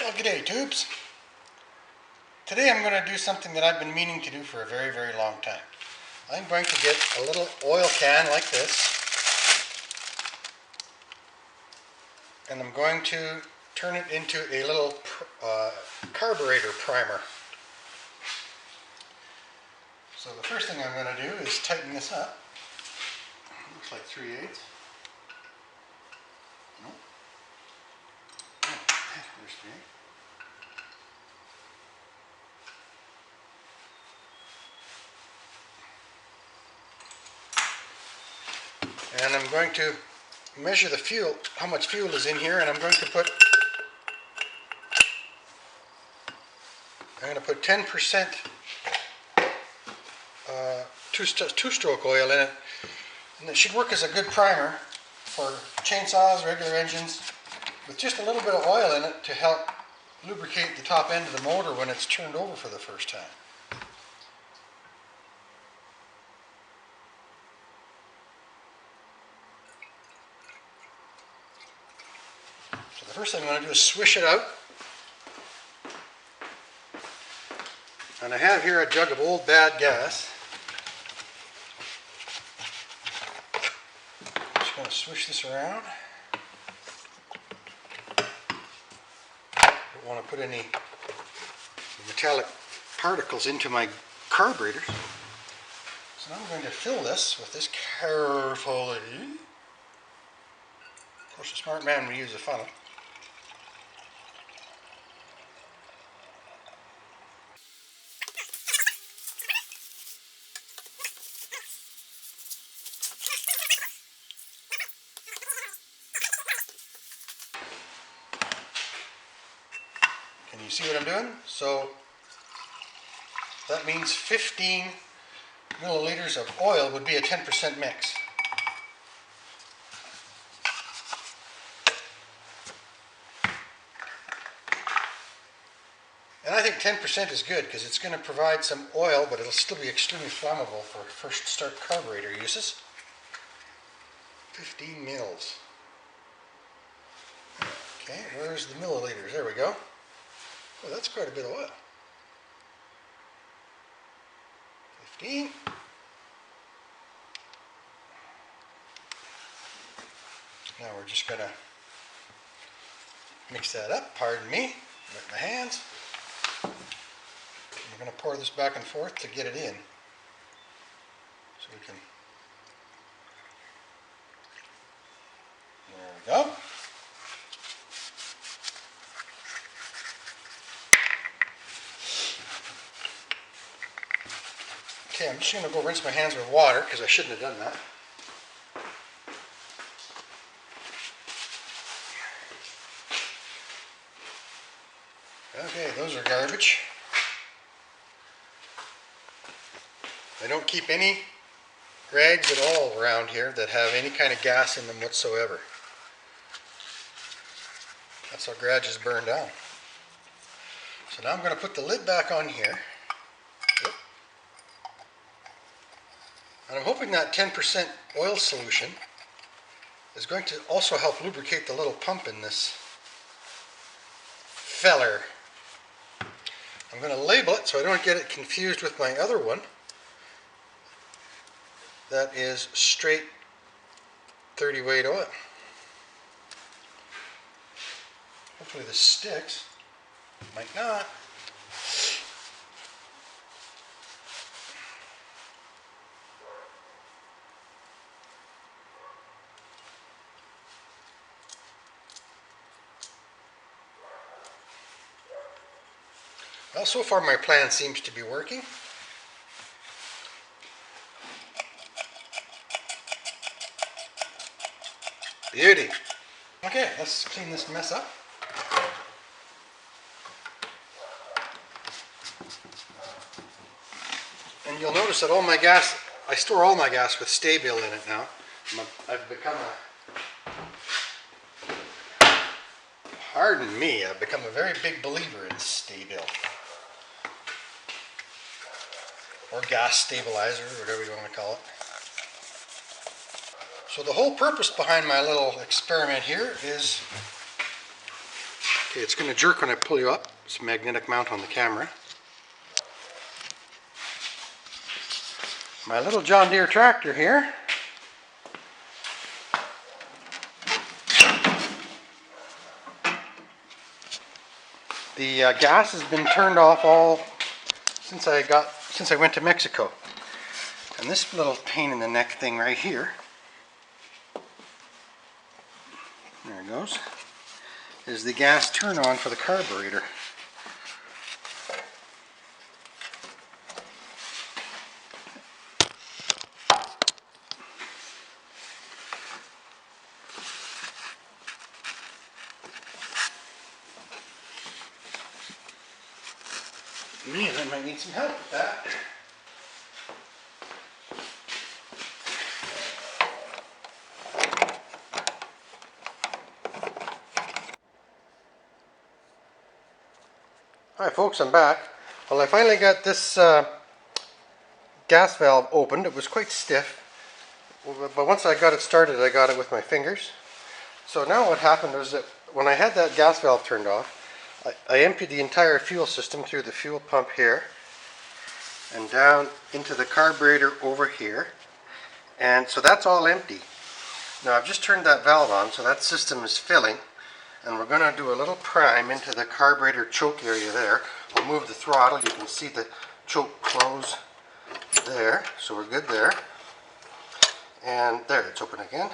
Well, g'day tubes. Today I'm going to do something that I've been meaning to do for a very, very long time. I'm going to get a little oil can like this, and I'm going to turn it into a little carburetor primer. So the first thing I'm going to do is tighten this up. Looks like 3/8. Nope. Oh, there's 3/8. And I'm going to measure the fuel, how much fuel is in here, and I'm going to put 10% two-stroke oil in it, and it should work as a good primer for chainsaws, regular engines, with just a little bit of oil in it to help lubricate the top end of the motor when it's turned over for the first time. So the first thing I'm going to do is swish it out. And I have here a jug of old bad gas. I'm just going to swish this around. Don't want to put any metallic particles into my carburetors. So now I'm going to fill this with this carefully. Of course, a smart man would use a funnel. Can you see what I'm doing? So that means 15 milliliters of oil would be a 10% mix. And I think 10% is good because it's going to provide some oil, but it'll still be extremely flammable for first start carburetor uses. 15 mils. Okay, where's the milliliters? There we go. Oh, that's quite a bit of oil. 15. Now we're just going to mix that up, pardon me, with my hands. We're going to pour this back and forth to get it in. So we can, there we go. Okay, I'm just going to go rinse my hands with water because I shouldn't have done that. Okay, those are garbage. I don't keep any rags at all around here that have any kind of gas in them whatsoever. That's how garages burn down. So now I'm going to put the lid back on here. And I'm hoping that 10% oil solution is going to also help lubricate the little pump in this feller. I'm going to label it so I don't get it confused with my other one. That is straight 30 weight oil. Hopefully this sticks. Might not. Well, so far my plan seems to be working. Beauty. Okay, let's clean this mess up. And you'll notice that all my gas, I store all my gas with Stabil in it now. I've become pardon me, I've become a very big believer in Stabil. Or gas stabilizer, whatever you want to call it. So the whole purpose behind my little experiment here is Okay, it's going to jerk when I pull you up. It's a magnetic mount on the camera. My little John Deere tractor here. The gas has been turned off all since I went to Mexico. And this little pain in the neck thing right here, there it goes, is the gas turn on for the carburetor. Man, I might need some help with that. Hi folks, I'm back. Well, I finally got this gas valve opened. It was quite stiff, but once I got it started, I got it with my fingers. So now what happened was that when I had that gas valve turned off, I emptied the entire fuel system through the fuel pump here and down into the carburetor over here, and so that's all empty. Now I've just turned that valve on, so that system is filling, and we're going to do a little prime into the carburetor choke area there. I'll move the throttle. You can see the choke close there, so we're good there. And there, it's open again.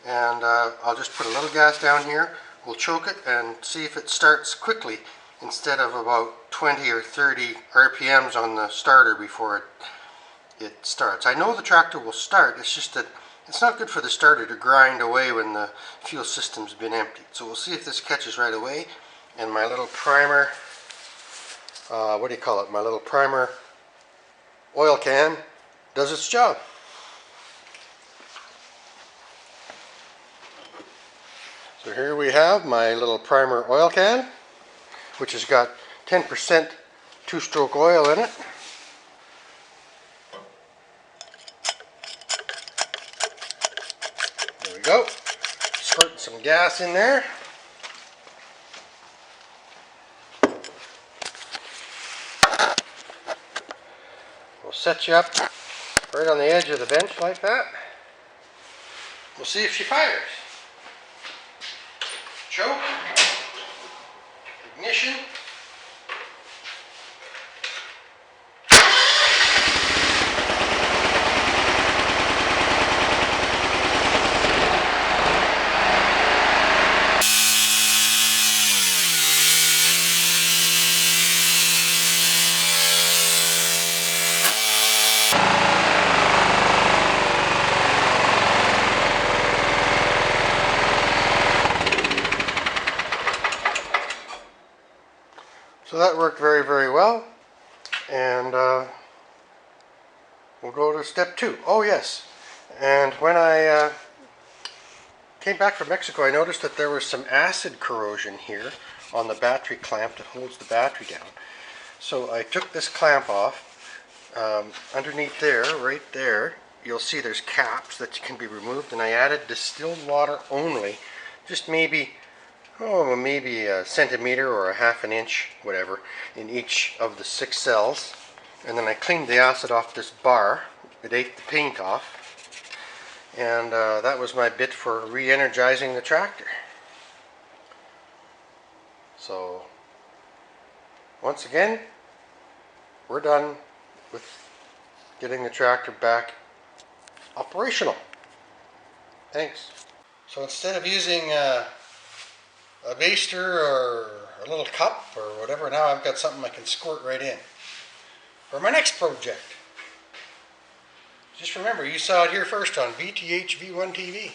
And I'll just put a little gas down here. We'll choke it and see if it starts quickly instead of about 20 or 30 RPMs on the starter before it starts. I know the tractor will start, it's just that it's not good for the starter to grind away when the fuel system's been emptied. So we'll see if this catches right away. And my little primer, what do you call it? My little primer oil can does its job. So here we have my little primer oil can, which has got 10% two-stroke oil in it. There we go. Squirt some gas in there. We'll set you up right on the edge of the bench like that. We'll see if she fires. Choke, ignition. So that worked very, very well, and we'll go to step 2. Oh yes, and when I came back from Mexico, I noticed that there was some acid corrosion here on the battery clamp that holds the battery down. So I took this clamp off. Underneath there, right there, you'll see there's caps that can be removed, and I added distilled water only, just maybe a centimeter or a half an inch, whatever, in each of the 6 cells. And then I cleaned the acid off this bar. It ate the paint off. And that was my bit for re-energizing the tractor. So, once again, we're done with getting the tractor back operational. Thanks. So instead of using a baster or a little cup or whatever, now I've got something I can squirt right in for my next project. Just remember, you saw it here first on VTH V1 TV.